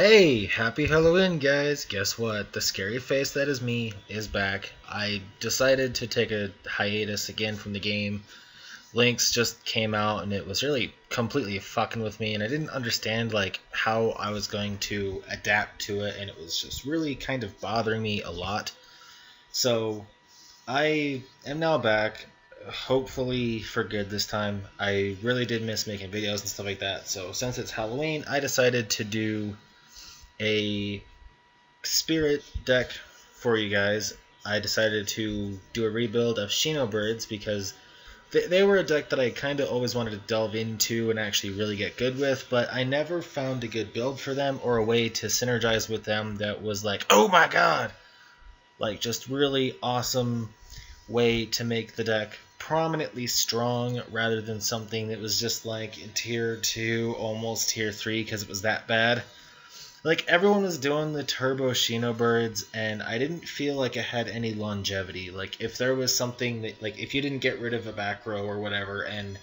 Hey, happy Halloween, guys! Guess what? The scary face that is me is back. I decided to take a hiatus again from the game. Links just came out and it was really completely fucking with me, and I didn't understand how I was going to adapt to it, and it was just really kind of bothering me a lot. So I am now back, hopefully for good this time. I really did miss making videos and stuff like that. So since it's Halloween, I decided to do a spirit deck for you guys. I decided to do a rebuild of ShinoBirds because they were a deck that I kind of always wanted to delve into and actually really get good with, but I never found a good build for them or a way to synergize with them that was like, oh my god! Like, just really awesome way to make the deck prominently strong rather than something that was just like in tier 2, almost tier 3 because it was that bad. Like, everyone was doing the turbo ShinoBirds, and I didn't feel like it had any longevity. Like, if there was something that, like, if you didn't get rid of a back row or whatever, and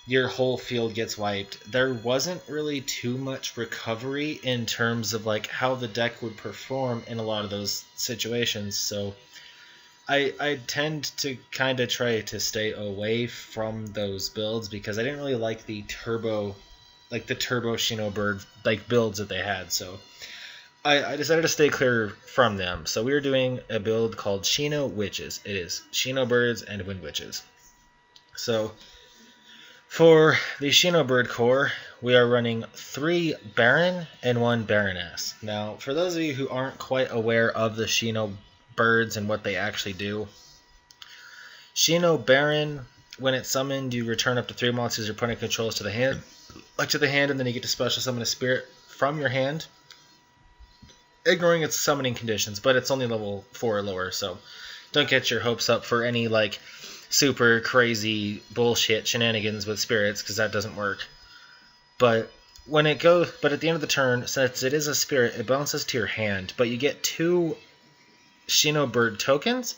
your whole field gets wiped, there wasn't really too much recovery in terms of, like, how the deck would perform in a lot of those situations. So I tend to kind of try to stay away from those builds because I didn't really like the turbo ShinoBird builds that they had. So I decided to stay clear from them. So we were doing a build called ShinoWitches. It is ShinoBirds and Wind Witches. So for the ShinoBird core, we are running 3 Baron and 1 Baroness. Now, for those of you who aren't quite aware of the ShinoBirds and what they actually do, Shino Baron, when it's summoned, you return up to 3 monsters your opponent controls to the hand, and then you get to special summon a spirit from your hand, ignoring its summoning conditions, but it's only level 4 or lower, so don't get your hopes up for any super crazy bullshit shenanigans with spirits, because that doesn't work. But at the end of the turn, since it is a spirit, it bounces to your hand, but you get 2 ShinoBird tokens,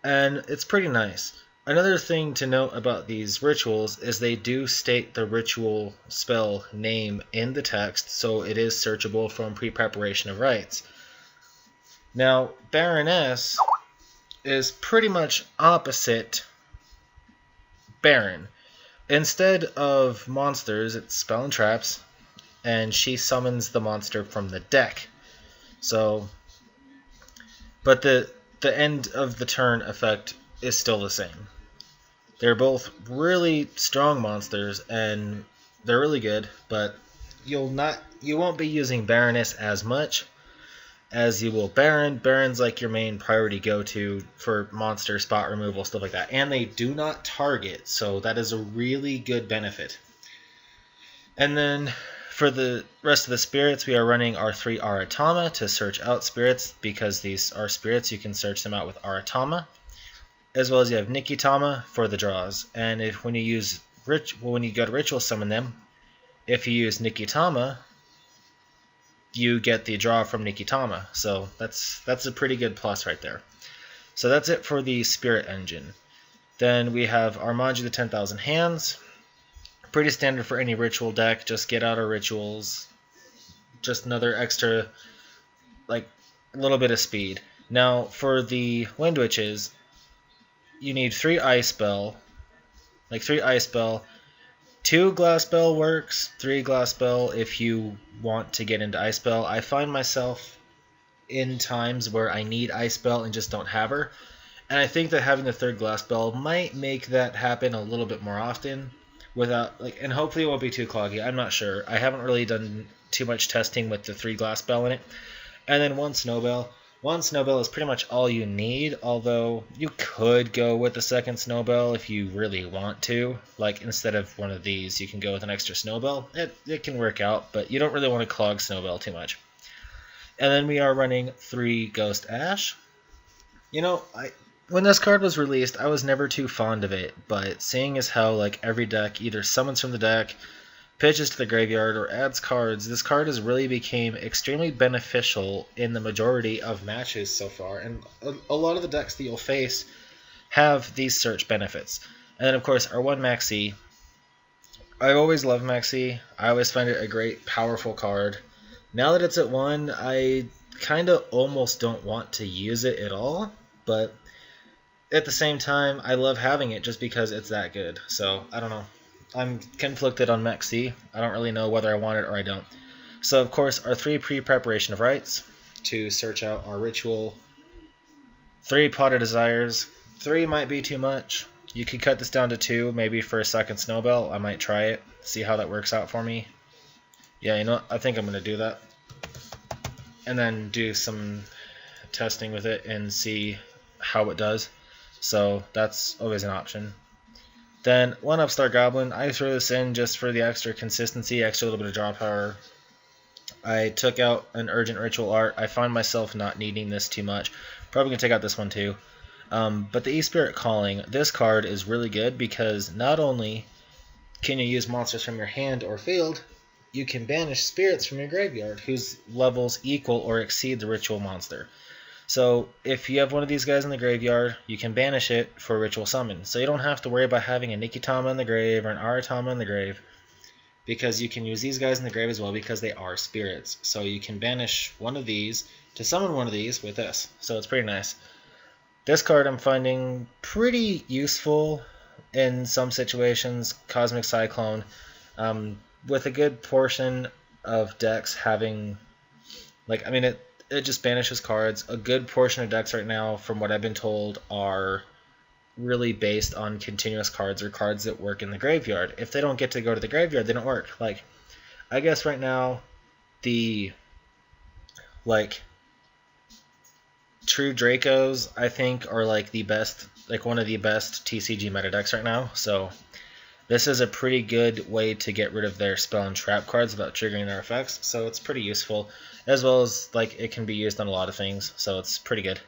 and it's pretty nice. Another thing to note about these rituals is they do state the ritual spell name in the text, so it is searchable from pre-preparation of rites. Now, Baroness is pretty much opposite Baron. Instead of monsters, it's spell and traps, and she summons the monster from the deck. So, but the end of the turn effect is still the same. They're both really strong monsters, and they're really good, but you won't be using Baroness as much as you will Baron. Baron's like your main priority go-to for monster spot removal, stuff like that. And they do not target, so that is a really good benefit. And then for the rest of the spirits, we are running our 3 Aratama to search out spirits, because these are spirits, you can search them out with Aratama. As well as you have Nikitama for the draws, and when you go to ritual summon them, if you use Nikitama, you get the draw from Nikitama. So that's a pretty good plus right there. So that's it for the spirit engine. Then we have Armanji the 10,000 Hands. Pretty standard for any ritual deck. Just get out our rituals. Just another extra, a little bit of speed. Now for the Wind Witches, you need 3 Ice Spell. 2 Glass Spell works, 3 Glass Spell if you want to get into Ice Spell. I find myself in times where I need Ice Spell and just don't have her. And I think that having the 3rd Glass Spell might make that happen a little bit more often without, and hopefully it won't be too cloggy. I'm not sure. I haven't really done too much testing with the 3 Glass Spell in it. And then 1 Snowbell. 1 Snowbell is pretty much all you need, although you could go with the 2nd Snowbell if you really want to. Instead of one of these, you can go with an extra Snowbell. It can work out, but you don't really want to clog Snowbell too much. And then we are running 3 Ghost Ash. When this card was released, I was never too fond of it, but seeing as how every deck either summons from the deck, pitches to the graveyard, or adds cards, this card has really became extremely beneficial in the majority of matches so far, and a lot of the decks that you'll face have these search benefits. And then, of course, our 1 Maxi. I always love Maxi. I always find it a great, powerful card. Now that it's at 1, I kind of almost don't want to use it at all, but at the same time, I love having it just because it's that good. So, I don't know. I'm conflicted on Mech C. I don't really know whether I want it or I don't. So, of course, our 3 pre-preparation of rites to search out our ritual. 3 pot of desires. 3 might be too much. You could cut this down to 2, maybe for a second snowbell. I might try it, see how that works out for me. Yeah, you know what? I think I'm going to do that. And then do some testing with it and see how it does. So that's always an option. Then 1 Upstart Goblin. I throw this in just for the extra consistency, extra little bit of draw power. I took out an Urgent Ritual Art. I find myself not needing this too much. Probably going to take out this one too. But the E-Spirit Calling, this card is really good because not only can you use monsters from your hand or field, you can banish spirits from your graveyard whose levels equal or exceed the ritual monster. So if you have one of these guys in the graveyard, you can banish it for a ritual summon. So you don't have to worry about having a Nikitama in the grave or an Aratama in the grave, because you can use these guys in the grave as well because they are spirits. So you can banish one of these to summon one of these with this. So it's pretty nice. This card I'm finding pretty useful in some situations. Cosmic Cyclone. With a good portion of decks having, it just banishes cards. A good portion of decks right now, from what I've been told, are really based on continuous cards or cards that work in the graveyard. If they don't get to go to the graveyard, they don't work. Like, I guess right now, the, True Dracos, I think, are the best, one of the best TCG meta decks right now. So this is a pretty good way to get rid of their spell and trap cards without triggering their effects. So it's pretty useful, as well as it can be used on a lot of things. So it's pretty good.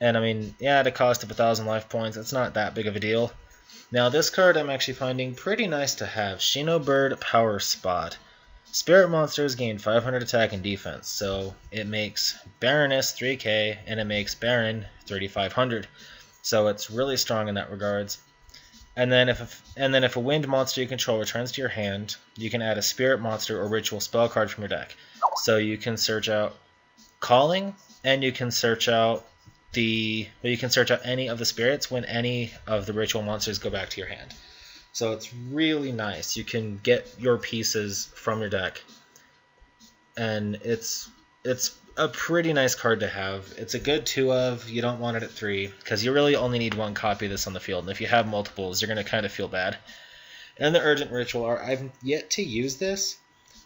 And I mean, yeah, at a cost of 1,000 life points, it's not that big of a deal. Now this card I'm actually finding pretty nice to have. Shinobird Power Spot. Spirit monsters gain 500 attack and defense, so it makes Baroness 3k and it makes Baron 3,500. So it's really strong in that regards. And then if a wind monster you control returns to your hand, you can add a spirit monster or ritual spell card from your deck. So you can search out Calling, and you can search out any of the spirits when any of the ritual monsters go back to your hand. So it's really nice. You can get your pieces from your deck, and it's a pretty nice card to have. It's a good 2 of. You don't want it at 3 because you really only need 1 copy of this on the field, and if you have multiples, you're going to kind of feel bad. And the Urgent Ritual Art, I've yet to use this,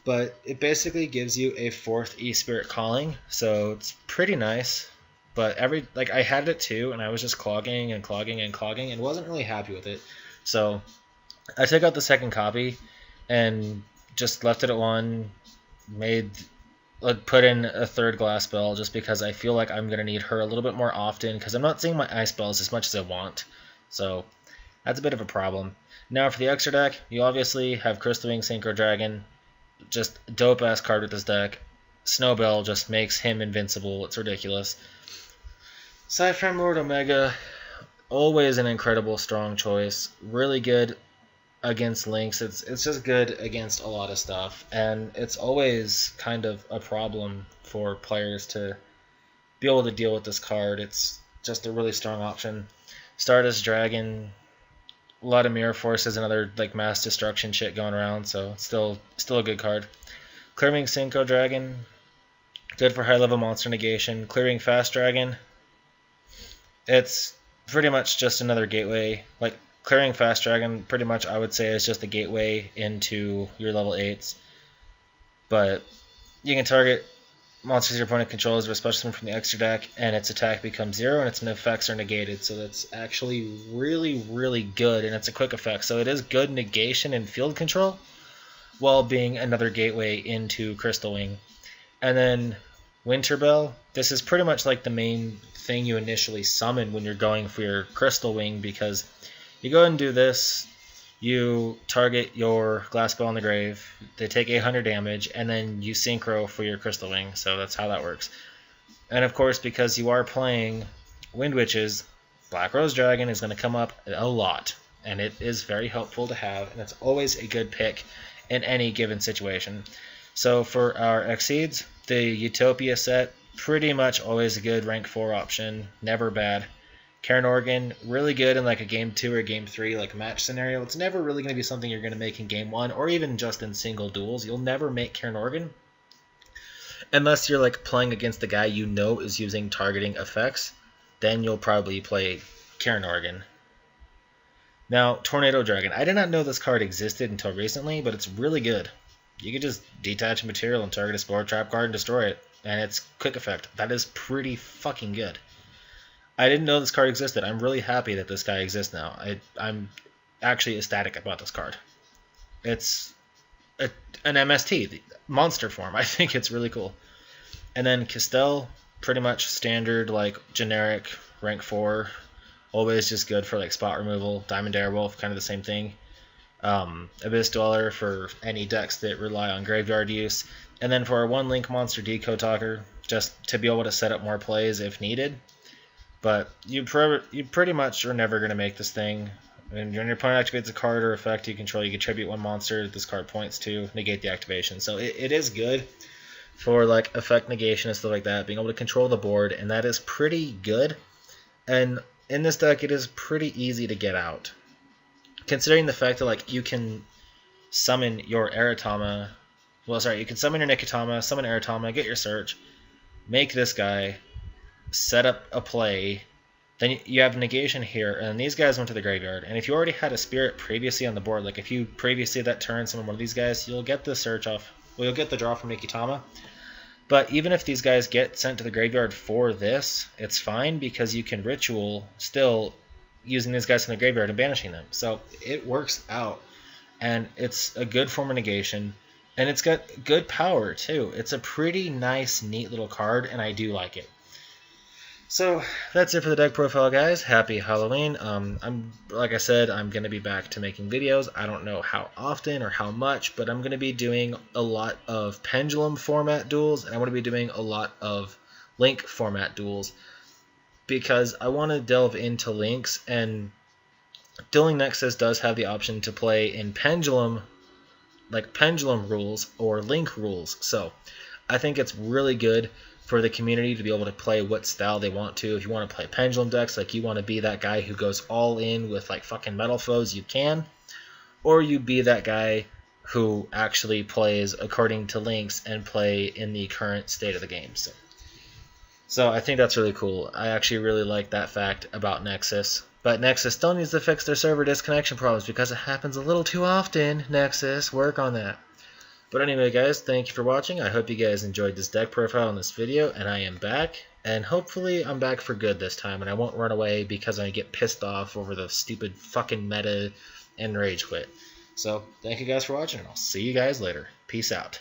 but it basically gives you a 4th E-Spirit Calling, so it's pretty nice. But I had it at 2, and I was just clogging and wasn't really happy with it. So I took out the 2nd copy and just left it at 1, put in a 3rd glass spell just because I feel like I'm going to need her a little bit more often because I'm not seeing my ice spells as much as I want. So that's a bit of a problem. Now for the extra deck, you obviously have Crystal Wing Synchro Dragon. Just dope ass card with this deck. Snowbell just makes him invincible. It's ridiculous. Cypher Lord Omega, always an incredible strong choice. Really good against links. It's just good against a lot of stuff, and it's always kind of a problem for players to be able to deal with this card. It's just a really strong option. Stardust Dragon, a lot of Mirror Forces and other mass destruction shit going around, so it's still a good card. Clearing Synchro Dragon, good for high level monster negation. Clearing Fast Dragon, it's pretty much just another gateway. Clearing Fast Dragon, pretty much I would say is just a gateway into your level 8s. But you can target monsters your opponent controls with a special summon from the extra deck, and its attack becomes 0 and its effects are negated. So that's actually really, really good, and it's a quick effect. So it is good negation and field control while being another gateway into Crystal Wing. And then Winterbell, this is pretty much the main thing you initially summon when you're going for your Crystal Wing, because you go and do this, you target your Glass Bell in the grave, they take 800 damage, and then you synchro for your Crystal Wing, so that's how that works. And of course, because you are playing Wind Witches, Black Rose Dragon is going to come up a lot, and it is very helpful to have, and it's always a good pick in any given situation. So for our Exceeds, the Utopia set, pretty much always a good rank 4 option, never bad. Karen Organ, really good in like a game 2 or game 3 like match scenario. It's never really going to be something you're going to make in game 1 or even just in single duels. You'll never make Karen Organ unless you're like playing against a guy you know is using targeting effects. Then you'll probably play Karen Organ. Now, Tornado Dragon. I did not know this card existed until recently, but it's really good. You can just detach a material and target a Spore Trap card and destroy it. And it's quick effect. That is pretty fucking good. I didn't know this card existed. I'm really happy that this guy exists now. I'm actually ecstatic about this card. It's an MST, the monster form. I think it's really cool. And then Castell, pretty much standard, like generic rank 4. Always just good for like spot removal. Diamond Airwolf, kind of the same thing. Abyss Dweller for any decks that rely on graveyard use. And then for our 1-link monster Decode Talker, just to be able to set up more plays if needed. But you pretty much are never going to make this thing. And when your opponent activates a card or effect you control, you can tribute 1 monster this card points to, negate the activation. So it is good for like effect negation and stuff like that, being able to control the board, and that is pretty good. And in this deck, it is pretty easy to get out, considering the fact that like you can summon your Aratama. Well, sorry, you can summon your Nikitama, summon Aratama, get your search, make this guy, set up a play, then you have negation here, and these guys went to the graveyard. And if you already had a spirit previously on the board, like if you previously that turn summon one of these guys, you'll get the search off. Well, you'll get the draw from Nikitama. But even if these guys get sent to the graveyard for this, it's fine because you can ritual still using these guys from the graveyard and banishing them. So it works out, and it's a good form of negation, and it's got good power too. It's a pretty nice, neat little card, and I do like it. So that's it for the deck profile, guys. Happy Halloween. Like I said, I'm going to be back to making videos. I don't know how often or how much, but I'm going to be doing a lot of Pendulum format duels, and I'm going to be doing a lot of Link format duels because I want to delve into Links, and Dueling Nexus does have the option to play in Pendulum, like Pendulum rules or Link rules. So I think it's really good for the community to be able to play what style they want to. If you want to play Pendulum decks, like you want to be that guy who goes all in with like fucking Metal Foes, you can. Or you be that guy who actually plays according to Links and play in the current state of the game. So I think that's really cool. I actually really like that fact about Nexus. But Nexus still needs to fix their server disconnection problems because it happens a little too often. Nexus, work on that. But anyway, guys, thank you for watching. I hope you guys enjoyed this deck profile in this video, and I am back. And hopefully I'm back for good this time, and I won't run away because I get pissed off over the stupid fucking meta and rage quit. So, thank you guys for watching, and I'll see you guys later. Peace out.